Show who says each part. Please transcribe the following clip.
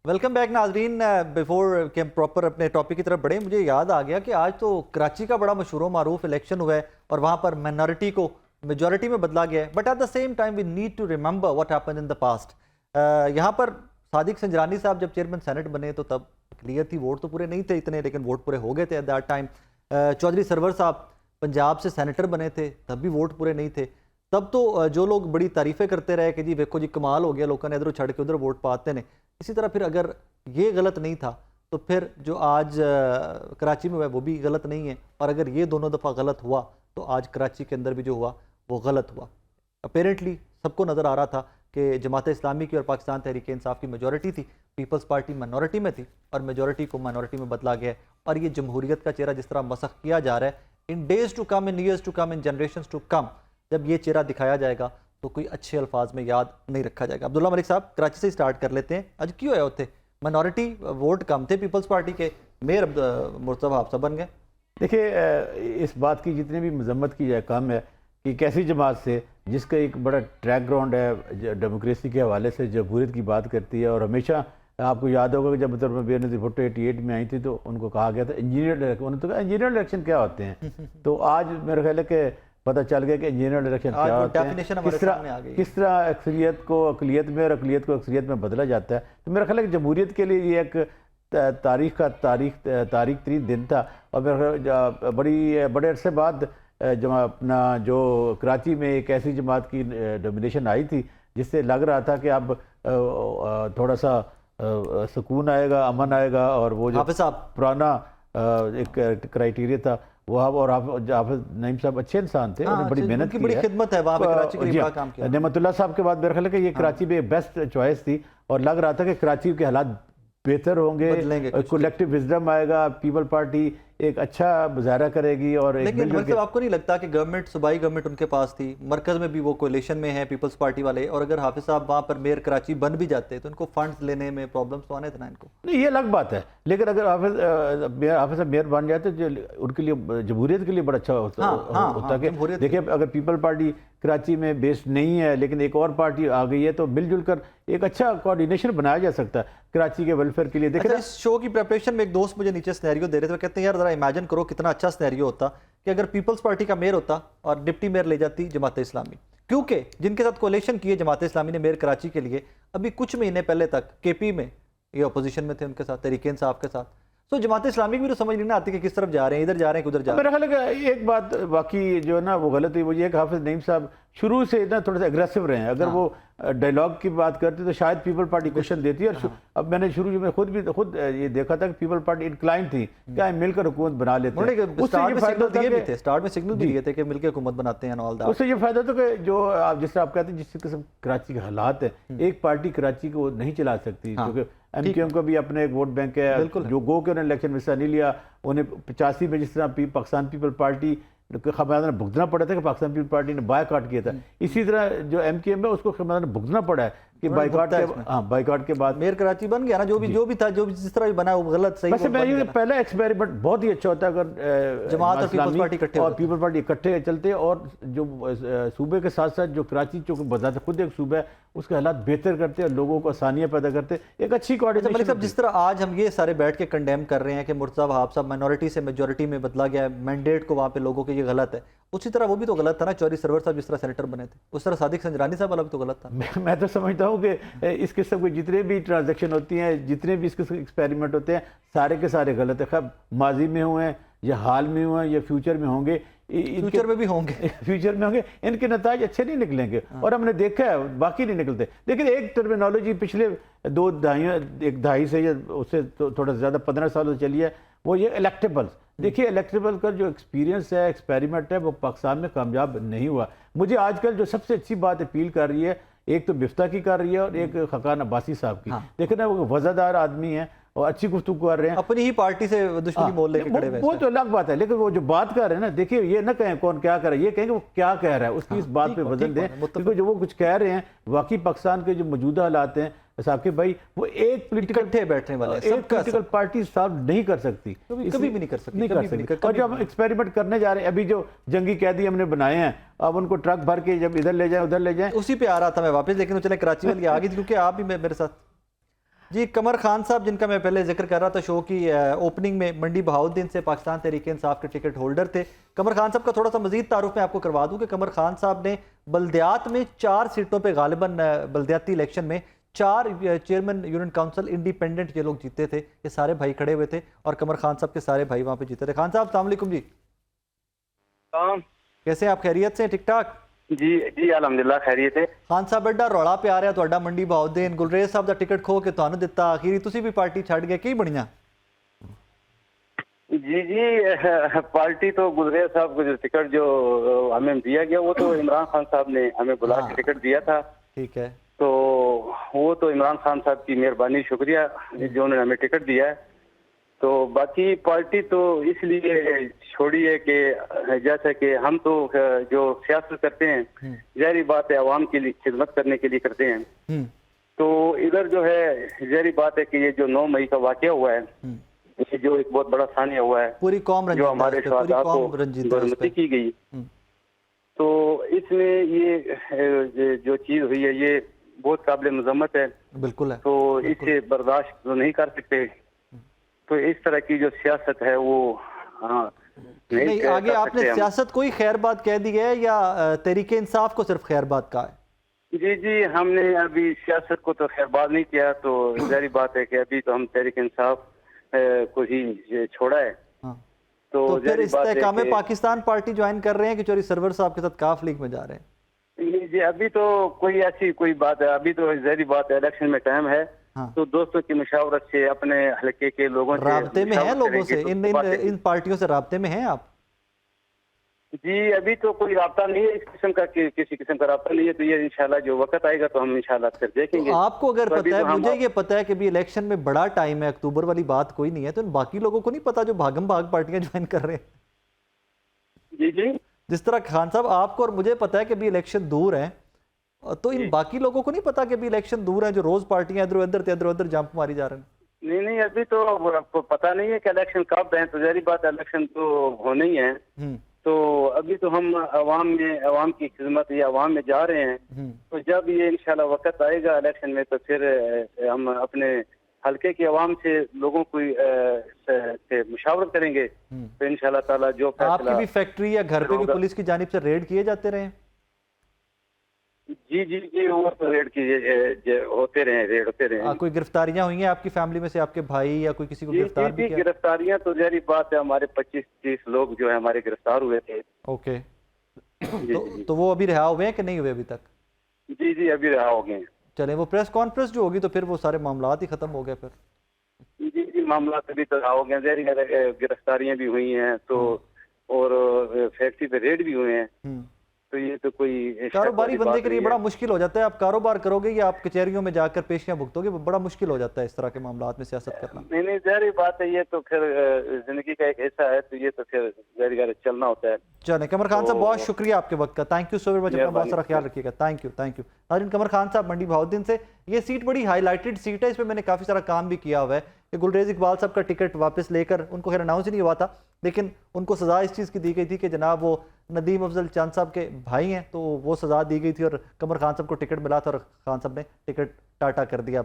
Speaker 1: Welcome back नाजरीन। Before कि हम प्रॉपर अपने टॉपिक की तरफ बढ़े, मुझे याद आ गया कि आज तो कराची का बड़ा मशहूर मारूफ इलेक्शन हुआ है और वहाँ पर माइनॉरिटी को मेजॉरिटी में बदला गया है। But at the same time we need to remember what happened in the past. यहाँ पर सादिक संजरानी साहब जब चेयरमैन सेनेट बने तो तब क्लियर थी, वोट तो पूरे नहीं थे इतने, लेकिन वोट पूरे हो गए थे at that time. Chaudhry Sarwar साहब पंजाब से सेनेटर बने थे, तब भी वोट पूरे नहीं थे। तब तो जो लोग बड़ी तारीफ़ें करते रहे कि जी देखो जी कमाल हो गया, लोगों ने इधर छड़ के उधर वोट पाते ने। इसी तरह फिर अगर ये गलत नहीं था तो फिर जो आज कराची में हुआ वो भी गलत नहीं है, और अगर ये दोनों दफ़ा गलत हुआ तो आज कराची के अंदर भी जो हुआ वो गलत हुआ। अपेरेंटली सबको नज़र आ रहा था कि जमात इस्लामी की और पाकिस्तान तहरीक इंसाफ की मेजॉरिटी थी, पीपल्स पार्टी माइनॉरिटी में थी और मेजॉरिटी को माइनॉरिटी में बदला गया है। और ये जमहूरियत का चेहरा जिस तरह मसख किया जा रहा है, in days to come, in years to come, in generations to come, जब ये चेहरा दिखाया जाएगा तो कोई अच्छे अल्फाज में याद नहीं रखा जाएगा। अब्दुल्ला मलिक साहब, कराची से स्टार्ट कर लेते हैं। आज क्यों है होते माइनॉरिटी वोट कम थे पीपल्स पार्टी के, मेयर मुर्तज़ा हाफसा बन गए?
Speaker 2: देखिए, इस बात की जितनी भी मजम्मत की जाए कम है कि कैसी जमात से जिसका एक बड़ा ट्रैक ग्राउंड है डेमोक्रेसी के हवाले से, जमहूरियत की बात करती है। और हमेशा आपको याद होगा कि जब मतलब बेनज़ीर भुट्टो 88 में आई थी तो उनको कहा गया था इंजीनियर इलेक्शन, उन्होंने तो कहा इंजीनियर इलेक्शन क्या होते हैं। तो आज मेरा ख्याल है कि पता चल गया कि इंजीनियर इलेक्शन क्या होते हैं, किस तरह अक्सरियत को अक़लियत में और अक़लियत को अक्सरियत में बदला जाता है। तो मेरा ख्याल है कि जमहूरियत के लिए ये एक तारीख तरीन दिन था। और मेरा बड़े अरसे बाद अपना जो कराची में एक ऐसी जमात की डोमिनेशन आई थी जिससे लग रहा था कि अब थोड़ा सा सुकून आएगा, अमन आएगा। और वो जो पुराना एक क्राइटेरिया था वो और हाफिज नईम साहब अच्छे इंसान थे, उन्होंने बड़ी मेहनत की,
Speaker 1: बड़ी खिदमत है वहाँ पे कराची के लिए, बड़ा काम किया।
Speaker 2: नेमतुल्लाह साहब के बाद मेरे ख्याल है कि ये कराची में बेस्ट चॉइस थी और लग रहा था कि कराची के हालात बेहतर होंगे, कलेक्टिव विजडम आएगा, पीपल पार्टी एक अच्छा मुजाहरा करेगी। और
Speaker 1: लेकिन मतलब आपको नहीं लगता कि गवर्नमेंट, सूबाई गवर्नमेंट उनके पास थी, मरकज में भी वो कोलिशन में है पीपल्स पार्टी वाले, और अगर हाफिज साहब वहाँ पर मेयर कराची बन भी जाते तो इनको फंड्स लेने में प्रॉब्लम्स तो आने थे ना इनको?
Speaker 2: नहीं, ये अलग बात है। लेकिन अगर हाफिज साहब मेयर बन जाते तो उनके लिए जमहूरियत के लिए बड़ा अच्छा होता कि देखिए अगर पीपल पार्टी कराची में बेस्ड नहीं है लेकिन एक और पार्टी आ गई है तो मिलजुल कर एक अच्छा कोऑर्डिनेशन बनाया जा सकता है कराची के वेलफेयर के लिए। देखिए
Speaker 1: इस शो की प्रिपरेशन में एक दोस्त मुझे नीचे सिनेरियो दे रहे थे, वो कहते हैं यार जरा इमेजिन करो कितना अच्छा सिनेरियो होता कि अगर पीपल्स पार्टी का मेयर होता और डिप्टी मेयर ले जाती जमात इस्लामी, क्योंकि जिनके साथ कोलेशन किए जमात इस्लामी ने मेयर कराची के लिए, अभी कुछ महीने पहले तक केपी में ये अपोजिशन में थे उनके साथ, तहरीक इंसाफ के साथ। तो जमात इस्लामी भी तो समझ नहीं ना आती कि किस तरफ जा रहे हैं, इधर जा रहे हैं उधर जा रहे हैं।
Speaker 2: मेरा ख्याल है एक बात बाकी जो है ना वो गलत हुई, वो ये कि हाफिज नईम साहब शुरू से ना थोड़ा सा एग्रेसिव रहे हैं। अगर वो डायलॉग की बात करते तो शायद पीपल पार्टी क्वेश्चन देती है। और अब मैंने शुरू में खुद ये देखा था कि पीपल पार्टी इंक्लाइन थी क्या मिलकर हुकूमत बना लेते हैं।
Speaker 1: स्टार्ट में सिग्नल दिए थे कि मिलकर हुकूमत बनाते हैं ऑल दैट।
Speaker 2: उससे ये फायदा था कि जो आप जिस तरह आप कहते हैं जिस किस्म कराची के हालात है, एक पार्टी कराची को नहीं चला सकती क्योंकि एमक्यूएम का भी अपने एक वोट बैंक है, जो गो के उन्होंने इलेक्शन में हिस्सा नहीं लिया, उन्हें 85 में जिस तरह पाकिस्तान पीपल पार्टी खमियाजा भुगतना पड़ा था कि पाकिस्तान पीपल पार्टी ने बायकॉट किया था, इसी तरह जो एमक्यूएम है उसको खमियाजा भुगतना पड़ा है कि बायकॉट के बाद
Speaker 1: मेयर कराची बन गया ना। जो भी था, जो भी जिस तरह भी बना वो गलत सही।
Speaker 2: वैसे मैं पहला एक्सपेरिमेंट बहुत ही अच्छा होता है अगर
Speaker 1: जमात और पीपल्स पार्टी इकट्ठे
Speaker 2: और पीपल पार्टी इकट्ठे चलते और जो सूबे के साथ साथ जो कराची जो बजाते खुद एक सूबा है उसके हालात बेहतर करते और लोगों को आसानियां पैदा करते, एक अच्छी कोऑर्डिनेशन।
Speaker 1: मतलब जिस तरह आज हम ये सारे बैठ के कंडेम कर रहे हैं कि मुर्तज़ा वहाब साहब माइनॉरिटी से मेजॉरिटी में बदला गया है, मैंडेट को वहाँ पे लोगों के ये गलत है, उसी तरह वो भी तो गलत था ना। चौधरी सरवर साहब जिस तरह सेनेटर बने थे उस तरह सादिक संजरानी साहब वाला भी तो गलत था।
Speaker 2: मैं तो समझता हूँ कि इस किस्म के जितने भी ट्रांजैक्शन होती हैं, जितने भी इस किस्म के एक्सपेरिमेंट होते हैं, सारे के सारे गलत है। खैर माजी में हुए हैं या हाल में हुए हैं या फ्यूचर में होंगे,
Speaker 1: फ्यूचर में भी होंगे,
Speaker 2: फ्यूचर में होंगे, इनके नताज अच्छे नहीं निकलेंगे। और हमने देखा है बाकी नहीं निकलते। लेकिन एक टर्मिनोलॉजी पिछले एक दहाई से या उससे थोड़ा ज़्यादा 15 सालों से चली है, वो ये इलेक्टेबल्स। देखिए इलेक्टेबल का जो एक्सपीरियंस है, एक्सपेरिमेंट है, वो पाकिस्तान में कामयाब नहीं हुआ। मुझे आजकल जो सबसे अच्छी बात अपील कर रही है, एक तो बिफ्ता की कर रही है और एक खकान अब्बासी साहब की। देखिए ना वो वज़ादार आदमी है और अच्छी गुफ्तगू कर रहे हैं,
Speaker 1: अपनी ही पार्टी से दुश्मनी मोल लेके खड़े हुए।
Speaker 2: वो तो अलग बात है, लेकिन वो जो बात कर रहे हैं ना, देखिए ये ना कहें कौन क्या कर रहा है, ये कहेंगे वो क्या कह रहा है, उसकी इस बात पे वजन दें। क्योंकि जो वो कुछ कह रहे हैं वाकई पाकिस्तान के जो मौजूदा हालात हैं साकिब भाई, वो एक पोलिटिकल
Speaker 1: बैठने वाला
Speaker 2: एक पोलिटिकल पार्टी सॉल्व नहीं कर सकती,
Speaker 1: कभी भी नहीं कर सकती,
Speaker 2: नहीं कर सकती। और जब हम एक्सपेरिमेंट करने जा रहे हैं, अभी जो जंगी कैदी हमने बनाए हैं, अब उनको ट्रक भर के जब इधर ले जाएं उधर ले जाएं,
Speaker 1: उसी पे आ रहा था मैं वापस। लेकिन चले कराची वाली आ गई थी क्योंकि आप भी मेरे साथ جی قمر خان صاحب جن کا میں پہلے ذکر کر رہا تھا شو کی اوپننگ میں، منڈی بہاؤالدین سے پاکستان تحریک انصاف کے ٹکٹ ہولڈر تھے۔ قمر خان صاحب کا تھوڑا سا مزید تعارف میں آپ کو کروا دوں کہ قمر خان صاحب نے بلدیات میں 4 سیٹوں پہ غالباً بلدیاتی الیکشن میں 4 چیئرمین یونین کونسل انڈیپینڈنٹ یہ لوگ جیتے تھے، یہ سارے بھائی کھڑے ہوئے تھے اور قمر خان صاحب کے سارے بھائی وہاں پہ جیتے تھے۔ خان صاحب السلام علیکم جی، کیسے ہیں آپ؟ خیریت سے؟ ٹھیک ٹھاک؟
Speaker 3: جی جی الحمدللہ خیریت ہے۔
Speaker 1: خان صاحب ایڈا رولا پہ آ رہا تہاڈا منڈی بہاؤالدین، گلریز صاحب دا ٹکٹ کھو کے تہانوں دتا، آخری تسی بھی پارٹی چھڑ گئے، کی بنیاں؟
Speaker 3: جی پارٹی تو گلریز صاحب کو جو ٹکٹ جو ہمیں دیا گیا وہ تو عمران خان صاحب نے ہمیں بلا کے ٹکٹ دیا تھا،
Speaker 1: ٹھیک ہے،
Speaker 3: تو وہ تو عمران خان صاحب کی مہربانی، شکریہ جو انہوں نے ہمیں ٹکٹ دیا ہے۔ تو باقی پارٹی تو اس لیے چھوڑی ہے کہ جیسا کہ ہم تو جو سیاست کرتے ہیں ظاہری بات ہے عوام کے لیے خدمت کرنے کے لیے کرتے ہیں، تو ادھر جو ہے ظاہری بات ہے کہ یہ جو 9 مئی کا واقعہ ہوا ہے، یہ جو ایک بہت بڑا ثانیہ ہوا ہے،
Speaker 1: پوری قوم
Speaker 3: جو ہمارے شہداء کو غرمتی کی گئی، تو اس میں یہ جو چیز ہوئی ہے یہ بہت قابل مذمت ہے،
Speaker 1: بالکل ہے،
Speaker 3: تو اس سے برداشت تو نہیں کر سکتے۔ تو اس طرح کی جو سیاست ہے وہ
Speaker 1: نہیں آگے آپ نے سیاست کوئی خیر بات کہہ دی ہے یا تحریک انصاف کو صرف خیر بات کہا ہے؟
Speaker 3: جی ہم نے ابھی سیاست کو تو خیر بات نہیں کیا، تو ظاہری بات ہے کہ ابھی تو ہم تحریک انصاف کو ہی چھوڑا ہے۔
Speaker 1: تو پھر استحکام پاکستان پارٹی جوائن کر رہے ہیں کہ چوری سرور صاحب کے ساتھ کاف لیگ میں جا رہے ہیں؟
Speaker 3: جی ابھی تو کوئی ایسی کوئی بات ہے، ابھی تو ظاہری بات ہے الیکشن میں ٹائم ہے، تو دوستوں کی مشاورت سے اپنے حلقے کے لوگوں سے
Speaker 1: رابطے میں ہیں لوگوں سے، ان پارٹیوں سے رابطے میں ہیں آپ؟
Speaker 3: جی ابھی تو کوئی رابطہ نہیں ہے اس قسم کا، کسی قسم کا رابطہ نہیں ہے، تو یہ انشاءاللہ جو وقت آئے گا تو ہم انشاءاللہ پھر دیکھیں گے۔
Speaker 1: آپ کو اگر پتہ ہے، مجھے یہ پتہ ہے کہ بھی الیکشن میں بڑا ٹائم ہے، اکتوبر والی بات کوئی نہیں ہے، تو ان باقی لوگوں کو نہیں پتا جو بھاگم بھاگ پارٹیاں جوائن کر رہے ہیں؟
Speaker 3: جی
Speaker 1: جس طرح خان صاحب آپ کو اور مجھے پتا ہے کہ بھی الیکشن دور ہیں، تو ان باقی لوگوں کو نہیں پتا کہ بھی الیکشن دور ہیں، جو روز پارٹیاں ادھر ادھر جمپ ماری جا رہے ہیں؟
Speaker 3: نہیں ابھی تو آپ کو پتا نہیں ہے کہ الیکشن کب ہے، تو ظاہری بات الیکشن تو ہونے ہی ہے، تو ابھی تو ہم عوام کی خدمت یا عوام میں جا رہے ہیں، تو جب یہ انشاءاللہ وقت آئے گا الیکشن میں تو پھر ہم اپنے حلقے کی عوام سے لوگوں کو سے مشاورت کریں گے، تو انشاءاللہ تعالی جو فیصلہ۔
Speaker 1: آپ کی بھی فیکٹری یا گھر پہ بھی پولیس کی جانب سے ریڈ کیے جاتے رہے ہیں؟
Speaker 3: جی وہ تو ریڈ ہوتے رہے۔
Speaker 1: کوئی گرفتاریاں ہوئی ہیں آپ کی فیملی میں سے، آپ کے بھائی یا کوئی کسی کو گرفتار بھی کیا؟
Speaker 3: گرفتاریاں تو ظاہری بات ہے، ہمارے 25-30 لوگ جو ہے ہمارے گرفتار ہوئے تھے۔
Speaker 1: اوکے، تو وہ ابھی رہا ہوئے ہیں کہ نہیں ہوئے ابھی تک؟
Speaker 3: جی ابھی رہا ہو گئے ہیں۔
Speaker 1: چلیں، وہ پریس کانفرنس جو ہوگی تو پھر وہ سارے معاملات ہی ختم ہو گئے پھر؟
Speaker 3: جی معاملات ابھی تو رہا ہو گئے، ظاہری گرفتاریاں بھی ہوئی ہیں، تو اور فیکٹری پہ ریڈ بھی ہوئے ہیں، تو یہ تو کوئی
Speaker 1: کاروباری بندے کے لیے بڑا مشکل ہو جاتا ہے، آپ کاروبار کرو گے یا آپ کچہریوں میں جا کر پیشیاں بھگتو گے، بڑا مشکل ہو جاتا ہے اس طرح کے معاملات میں سیاست کرنا۔
Speaker 3: نہیں ظاہری بات ہے، یہ تو پھر زندگی کا ایک حصہ ہے، تو یہ تو پھر ظاہری چلنا ہوتا ہے۔
Speaker 1: چلیں قمر خان صاحب بہت شکریہ آپ کے وقت کا، thank you so very much, اپنا بہت سارا خیال رکھیے گا، تھینک یو۔ ناظرین، قمر خان صاحب منڈی بہاؤالدین سے، یہ سیٹ بڑی ہائی لائٹڈ سیٹ ہے، اس پہ میں نے کافی سارا کام بھی کیا ہوا ہے کہ گلریز اقبال صاحب کا ٹکٹ واپس لے کر، ان کو خیر اناؤنس ہی نہیں ہوا تھا، لیکن ان کو سزا اس چیز کی دی گئی تھی کہ جناب وہ ندیم افضل چاند صاحب کے بھائی ہیں، تو وہ سزا دی گئی تھی اور قمر خان صاحب کو ٹکٹ ملا تھا اور خان صاحب نے ٹکٹ ٹاٹا کر دیا۔